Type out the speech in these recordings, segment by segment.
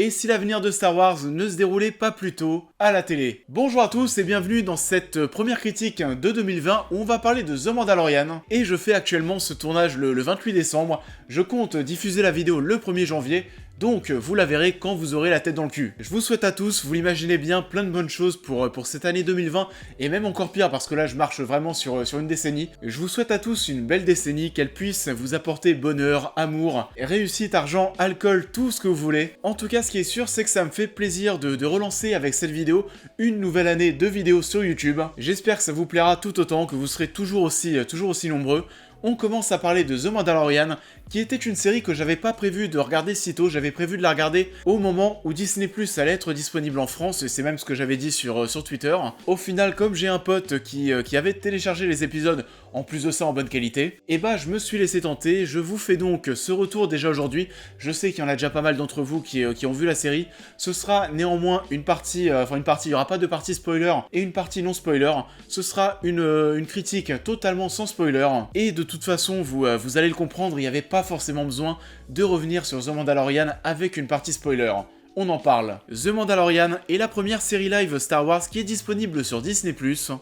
et si l'avenir de Star Wars ne se déroulait pas plus tôt à la télé. Bonjour à tous et bienvenue dans cette première critique de 2020 où on va parler de The Mandalorian, et je fais actuellement ce tournage le 28 décembre, je compte diffuser la vidéo le 1er janvier, donc vous la verrez quand vous aurez la tête dans le cul. Je vous souhaite à tous, vous l'imaginez bien, plein de bonnes choses pour cette année 2020, et même encore pire parce que là je marche vraiment sur une décennie. Je vous souhaite à tous une belle décennie, qu'elle puisse vous apporter bonheur, amour, réussite, argent, alcool, tout ce que vous voulez. En tout cas, ce qui est sûr, c'est que ça me fait plaisir de relancer avec cette vidéo une nouvelle année de vidéos sur YouTube. J'espère que ça vous plaira tout autant, que vous serez toujours aussi nombreux. On commence à parler de The Mandalorian, qui était une série que j'avais pas prévu de regarder si tôt, j'avais prévu de la regarder au moment où Disney+ allait être disponible en France, et c'est même ce que j'avais dit sur Twitter. Au final, comme j'ai un pote qui avait téléchargé les épisodes, en plus de ça en bonne qualité, et bah je me suis laissé tenter, je vous fais donc ce retour déjà aujourd'hui. Je sais qu'il y en a déjà pas mal d'entre vous qui ont vu la série, ce sera néanmoins une partie, il n'y aura pas de partie spoiler et une partie non spoiler, ce sera une critique totalement sans spoiler, et de toute façon vous allez le comprendre, il n'y avait pas forcément besoin de revenir sur The Mandalorian avec une partie spoiler. On en parle. The Mandalorian est la première série live Star Wars qui est disponible sur Disney+,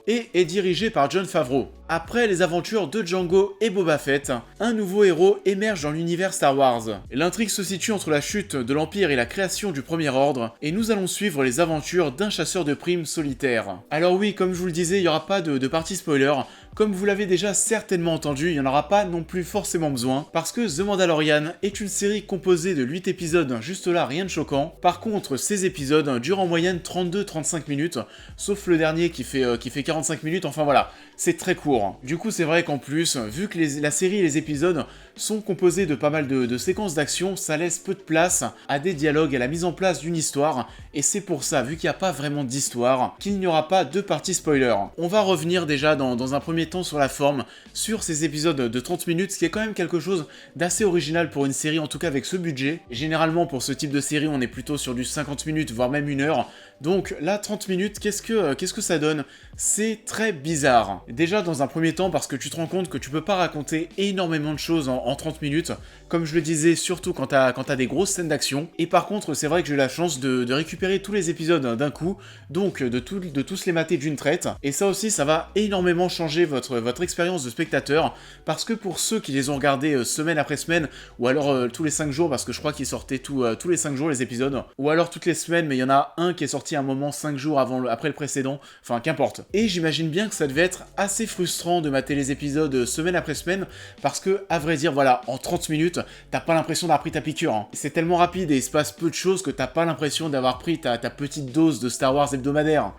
et est dirigée par Jon Favreau. Après les aventures de Django et Boba Fett, un nouveau héros émerge dans l'univers Star Wars. L'intrigue se situe entre la chute de l'Empire et la création du Premier Ordre, et nous allons suivre les aventures d'un chasseur de primes solitaire. Alors oui, comme je vous le disais, il n'y aura pas de partie spoiler. Comme vous l'avez déjà certainement entendu, il n'y en aura pas non plus forcément besoin, parce que The Mandalorian est une série composée de 8 épisodes, juste là, rien de choquant. Par contre, ces épisodes durent en moyenne 32-35 minutes, sauf le dernier qui fait 45 minutes, enfin voilà, c'est très court. Du coup, c'est vrai qu'en plus, vu que la série et les épisodes sont composés de pas mal de séquences d'action, ça laisse peu de place à des dialogues, à la mise en place d'une histoire, et c'est pour ça, vu qu'il n'y a pas vraiment d'histoire, qu'il n'y aura pas de partie spoiler. On va revenir déjà dans un premier temps sur la forme, sur ces épisodes de 30 minutes, ce qui est quand même quelque chose d'assez original pour une série, en tout cas avec ce budget. Généralement, pour ce type de série, on est plutôt sur du 50 minutes, voire même 1 heure. Donc là, 30 minutes, qu'est-ce que ça donne? C'est très bizarre. Déjà, dans un premier temps, parce que tu te rends compte que tu peux pas raconter énormément de choses en 30 minutes, comme je le disais, surtout quand t'as des grosses scènes d'action. Et par contre, c'est vrai que j'ai eu la chance de récupérer tous les épisodes d'un coup, donc de tous les mater d'une traite. Et ça aussi, ça va énormément changer votre expérience de spectateur, parce que pour ceux qui les ont regardés semaine après semaine, ou alors tous les 5 jours, parce que je crois qu'ils sortaient tous les 5 jours les épisodes, ou alors toutes les semaines, mais il y en a un qui est sorti un moment 5 jours après le précédent, enfin qu'importe. Et j'imagine bien que ça devait être assez frustrant de mater les épisodes semaine après semaine, parce que, à vrai dire, voilà, en 30 minutes, t'as pas l'impression d'avoir pris ta piqûre. Hein. C'est tellement rapide et il se passe peu de choses que t'as pas l'impression d'avoir pris ta petite dose de Star Wars hebdomadaire.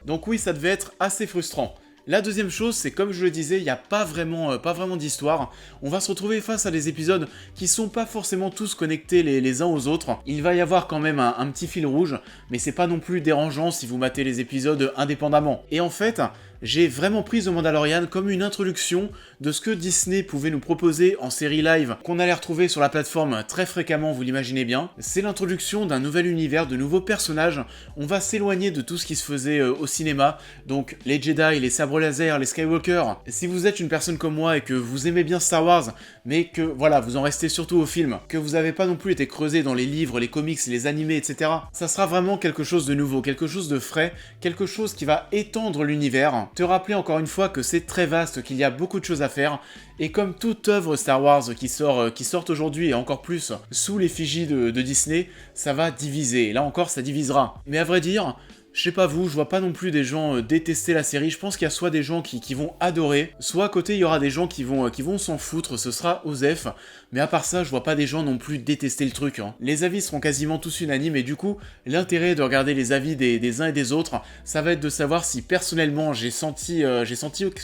Donc oui, ça devait être assez frustrant. La deuxième chose, c'est comme je le disais, il n'y a pas vraiment d'histoire. On va se retrouver face à des épisodes qui sont pas forcément tous connectés les uns aux autres. Il va y avoir quand même un petit fil rouge, mais c'est pas non plus dérangeant si vous matez les épisodes indépendamment. Et en fait, j'ai vraiment pris The Mandalorian comme une introduction de ce que Disney pouvait nous proposer en série live, qu'on allait retrouver sur la plateforme très fréquemment, vous l'imaginez bien. C'est l'introduction d'un nouvel univers, de nouveaux personnages. On va s'éloigner de tout ce qui se faisait au cinéma, donc les Jedi, les sabres laser, les Skywalker. Si vous êtes une personne comme moi et que vous aimez bien Star Wars, mais que voilà, vous en restez surtout au film, que vous n'avez pas non plus été creusé dans les livres, les comics, les animés, etc., ça sera vraiment quelque chose de nouveau, quelque chose de frais, quelque chose qui va étendre l'univers. Te rappeler encore une fois que c'est très vaste, qu'il y a beaucoup de choses à faire, et comme toute œuvre Star Wars qui sort aujourd'hui, et encore plus sous l'effigie de Disney, ça va diviser, et là encore ça divisera. Mais à vrai dire, je sais pas vous, je vois pas non plus des gens détester la série, je pense qu'il y a soit des gens qui vont adorer, soit à côté il y aura des gens qui vont s'en foutre, ce sera osef, mais à part ça je vois pas des gens non plus détester le truc. Hein. Les avis seront quasiment tous unanimes et du coup, l'intérêt de regarder les avis des uns et des autres, ça va être de savoir si personnellement j'ai senti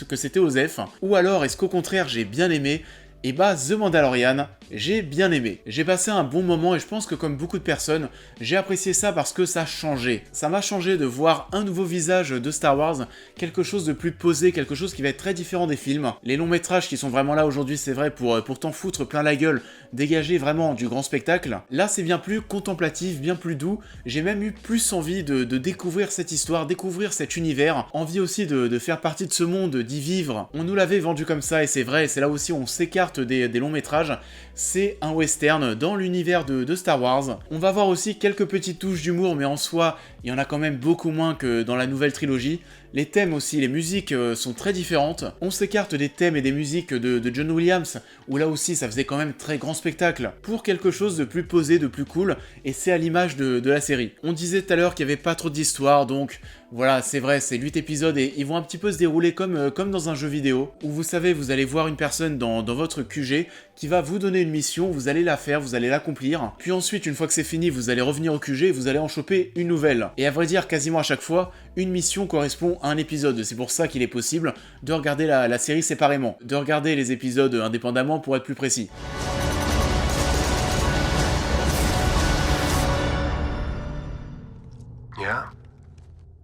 que c'était osef, ou alors est-ce qu'au contraire j'ai bien aimé. Et bah The Mandalorian, j'ai bien aimé. J'ai passé un bon moment et je pense que comme beaucoup de personnes, j'ai apprécié ça parce que ça a changé. Ça m'a changé de voir un nouveau visage de Star Wars, quelque chose de plus posé, quelque chose qui va être très différent des films. Les longs métrages qui sont vraiment là aujourd'hui, c'est vrai, pour t'en foutre plein la gueule, dégager vraiment du grand spectacle. Là c'est bien plus contemplatif, bien plus doux, j'ai même eu plus envie de découvrir cette histoire, découvrir cet univers, envie aussi de faire partie de ce monde, d'y vivre. On nous l'avait vendu comme ça et c'est vrai, c'est là aussi où on s'écarte carte des longs métrages, c'est un western dans l'univers de Star Wars. On va voir aussi quelques petites touches d'humour, mais en soi, il y en a quand même beaucoup moins que dans la nouvelle trilogie. Les thèmes aussi, les musiques sont très différentes. On s'écarte des thèmes et des musiques de John Williams, où là aussi ça faisait quand même très grand spectacle, pour quelque chose de plus posé, de plus cool, et c'est à l'image de la série. On disait tout à l'heure qu'il n'y avait pas trop d'histoire, donc voilà, c'est vrai, c'est 8 épisodes et ils vont un petit peu se dérouler comme dans un jeu vidéo, où vous savez, vous allez voir une personne dans votre QG qui va vous donner une mission, vous allez la faire, vous allez l'accomplir, puis ensuite, une fois que c'est fini, vous allez revenir au QG et vous allez en choper une nouvelle. Et à vrai dire, quasiment à chaque fois, une mission correspond à un épisode, c'est pour ça qu'il est possible de regarder la série séparément, de regarder les épisodes indépendamment pour être plus précis. Yeah?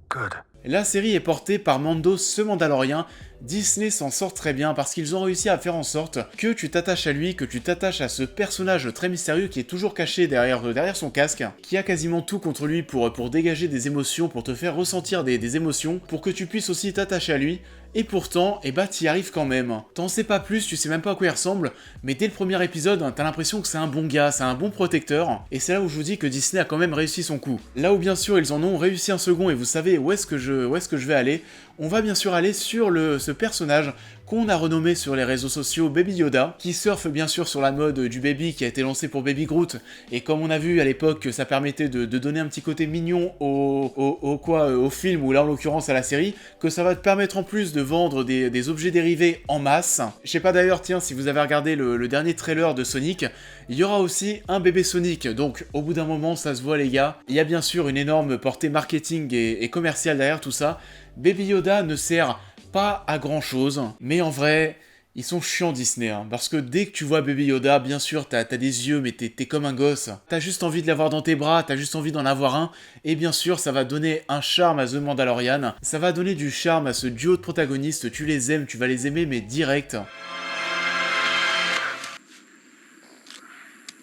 Good. La série est portée par Mando ce Mandalorien. Disney s'en sort très bien parce qu'ils ont réussi à faire en sorte que tu t'attaches à lui, que tu t'attaches à ce personnage très mystérieux qui est toujours caché derrière son casque, qui a quasiment tout contre lui pour dégager des émotions, pour te faire ressentir des émotions, pour que tu puisses aussi t'attacher à lui. Et pourtant, t'y arrives quand même. T'en sais pas plus, tu sais même pas à quoi il ressemble, mais dès le premier épisode, t'as l'impression que c'est un bon gars, c'est un bon protecteur, et c'est là où je vous dis que Disney a quand même réussi son coup. Là où bien sûr ils en ont réussi un second, et vous savez où est-ce que je vais aller, on va bien sûr aller sur ce personnage qu'on a renommé sur les réseaux sociaux Baby Yoda, qui surfe bien sûr sur la mode du baby qui a été lancé pour Baby Groot, et comme on a vu à l'époque que ça permettait de donner un petit côté mignon au film, ou là en l'occurrence à la série, que ça va te permettre en plus de vendre des objets dérivés en masse. Je sais pas d'ailleurs, tiens, si vous avez regardé le dernier trailer de Sonic, il y aura aussi un bébé Sonic, donc au bout d'un moment ça se voit les gars, il y a bien sûr une énorme portée marketing et commerciale derrière tout ça. Baby Yoda ne sert pas à grand chose, mais en vrai, ils sont chiants Disney, hein, parce que dès que tu vois Baby Yoda, bien sûr, t'as des yeux, mais t'es comme un gosse. T'as juste envie de l'avoir dans tes bras, t'as juste envie d'en avoir un, et bien sûr, ça va donner un charme à The Mandalorian, ça va donner du charme à ce duo de protagonistes, tu les aimes, tu vas les aimer, mais direct.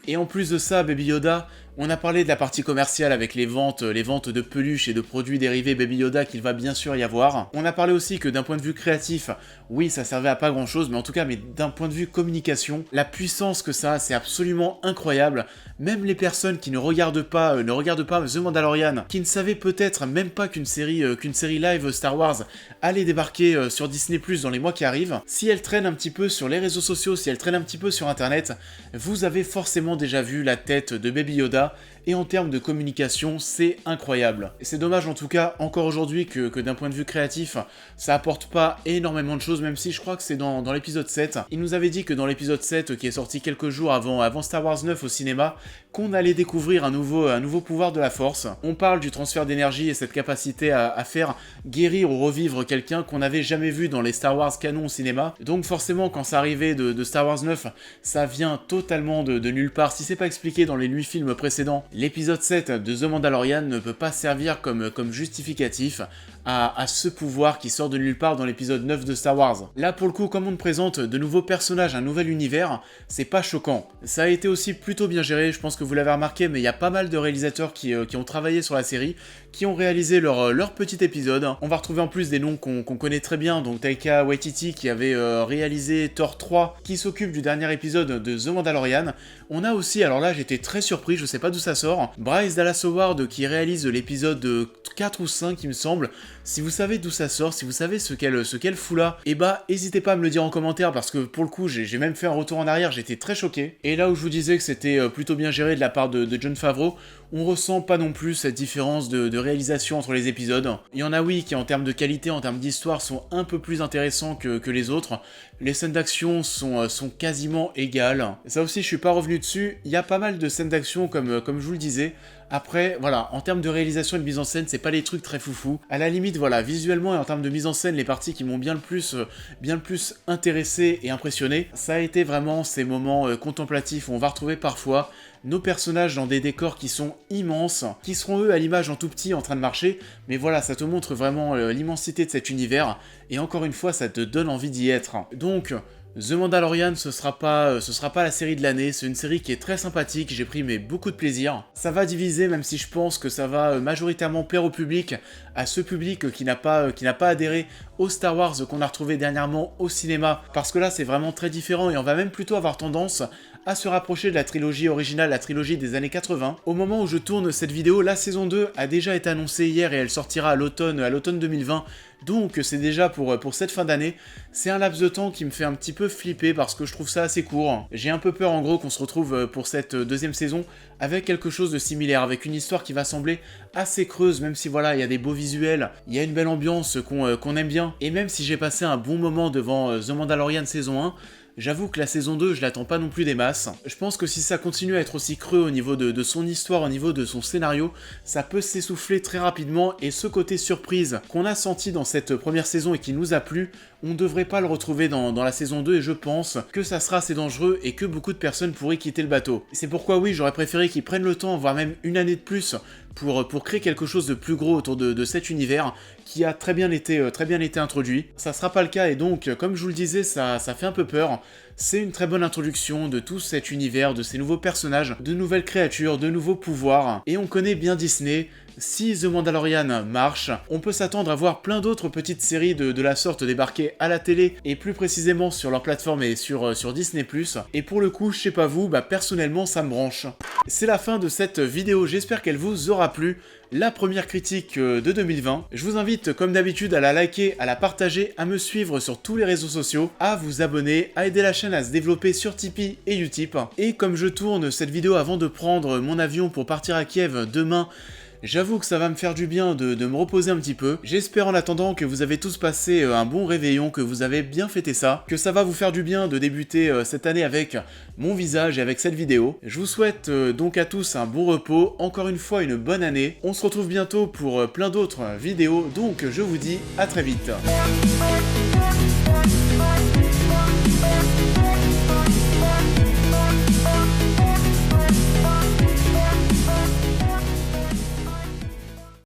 Et en plus de ça, Baby Yoda, on a parlé de la partie commerciale avec les ventes de peluches et de produits dérivés Baby Yoda qu'il va bien sûr y avoir. On a parlé aussi que d'un point de vue créatif, oui ça servait à pas grand chose, mais en tout cas d'un point de vue communication, la puissance que ça a, c'est absolument incroyable. Même les personnes qui ne regardent pas The Mandalorian, qui ne savaient peut-être même pas qu'une série live Star Wars allait débarquer sur Disney+ dans les mois qui arrivent, si elle traîne un petit peu sur les réseaux sociaux, si elle traîne un petit peu sur internet, vous avez forcément déjà vu la tête de Baby Yoda. Et en termes de communication, c'est incroyable. Et c'est dommage en tout cas, encore aujourd'hui, que d'un point de vue créatif, ça apporte pas énormément de choses, même si je crois que c'est dans l'épisode 7. Il nous avait dit que dans l'épisode 7, qui est sorti quelques jours avant Star Wars 9 au cinéma, qu'on allait découvrir un nouveau pouvoir de la Force. On parle du transfert d'énergie et cette capacité à faire guérir ou revivre quelqu'un qu'on n'avait jamais vu dans les Star Wars canon au cinéma. Donc forcément, quand ça arrivait de Star Wars 9, ça vient totalement de nulle part. Si c'est pas expliqué dans les 8 films précédents, l'épisode 7 de The Mandalorian ne peut pas servir comme justificatif à ce pouvoir qui sort de nulle part dans l'épisode 9 de Star Wars. Là, pour le coup, comme on te présente de nouveaux personnages, un nouvel univers, c'est pas choquant. Ça a été aussi plutôt bien géré, je pense que vous l'avez remarqué, mais il y a pas mal de réalisateurs qui ont travaillé sur la série, qui ont réalisé leur petit épisode. On va retrouver en plus des noms qu'on connaît très bien, donc Taika Waititi qui avait réalisé Thor 3, qui s'occupe du dernier épisode de The Mandalorian. On a aussi, alors là j'étais très surpris, je sais pas d'où ça sort, Bryce Dallas Howard qui réalise l'épisode 4 ou 5 il me semble. Si vous savez d'où ça sort, si vous savez ce qu'elle fout là, et bah n'hésitez pas à me le dire en commentaire parce que pour le coup j'ai même fait un retour en arrière, j'étais très choqué. Et là où je vous disais que c'était plutôt bien géré de la part de Jon Favreau, on ressent pas non plus cette différence de réalisation entre les épisodes. Il y en a oui qui en termes de qualité, en termes d'histoire sont un peu plus intéressants que les autres. Les scènes d'action sont quasiment égales. Ça aussi je suis pas revenu dessus, il y a pas mal de scènes d'action comme je vous le disais. Après, voilà, en termes de réalisation et de mise en scène, c'est pas les trucs très foufou. À la limite, voilà, visuellement et en termes de mise en scène, les parties qui m'ont bien le plus intéressé et impressionné, ça a été vraiment ces moments contemplatifs où on va retrouver parfois nos personnages dans des décors qui sont immenses, qui seront eux à l'image en tout petit en train de marcher, mais voilà, ça te montre vraiment l'immensité de cet univers, et encore une fois, ça te donne envie d'y être. Donc, The Mandalorian, ce sera pas la série de l'année, c'est une série qui est très sympathique, j'ai pris beaucoup de plaisir. Ça va diviser, même si je pense que ça va majoritairement plaire au public, à ce public qui n'a pas adhéré au Star Wars qu'on a retrouvé dernièrement au cinéma, parce que là c'est vraiment très différent et on va même plutôt avoir tendance à se rapprocher de la trilogie originale, la trilogie des années 80. Au moment où je tourne cette vidéo, la saison 2 a déjà été annoncée hier et elle sortira à l'automne 2020, donc c'est déjà pour cette fin d'année. C'est un laps de temps qui me fait un petit peu flipper parce que je trouve ça assez court. J'ai un peu peur en gros qu'on se retrouve pour cette deuxième saison avec quelque chose de similaire, avec une histoire qui va sembler assez creuse, même si voilà, il y a des beaux visuels, il y a une belle ambiance qu'on aime bien, et même si j'ai passé un bon moment devant The Mandalorian saison 1, j'avoue que la saison 2, je l'attends pas non plus des masses. Je pense que si ça continue à être aussi creux au niveau de son histoire, au niveau de son scénario, ça peut s'essouffler très rapidement, et ce côté surprise qu'on a senti dans cette première saison et qui nous a plu, on devrait pas le retrouver dans la saison 2, et je pense que ça sera assez dangereux et que beaucoup de personnes pourraient quitter le bateau. C'est pourquoi oui, j'aurais préféré qu'ils prennent le temps, voire même une année de plus, pour créer quelque chose de plus gros autour de cet univers qui a très bien été introduit. Ça sera pas le cas, et donc, comme je vous le disais, ça fait un peu peur. C'est une très bonne introduction de tout cet univers, de ces nouveaux personnages, de nouvelles créatures, de nouveaux pouvoirs, et on connaît bien Disney. Si The Mandalorian marche, on peut s'attendre à voir plein d'autres petites séries de la sorte débarquer à la télé, et plus précisément sur leur plateforme et sur Disney+. Et pour le coup, je sais pas vous, personnellement ça me branche. C'est la fin de cette vidéo, j'espère qu'elle vous aura plu. La première critique de 2020. Je vous invite comme d'habitude à la liker, à la partager, à me suivre sur tous les réseaux sociaux, à vous abonner, à aider la chaîne à se développer sur Tipeee et Utip. Et comme je tourne cette vidéo avant de prendre mon avion pour partir à Kiev demain, j'avoue que ça va me faire du bien de me reposer un petit peu. J'espère en attendant que vous avez tous passé un bon réveillon, que vous avez bien fêté ça, que ça va vous faire du bien de débuter cette année avec mon visage et avec cette vidéo. Je vous souhaite donc à tous un bon repos, encore une fois une bonne année. On se retrouve bientôt pour plein d'autres vidéos, donc je vous dis à très vite.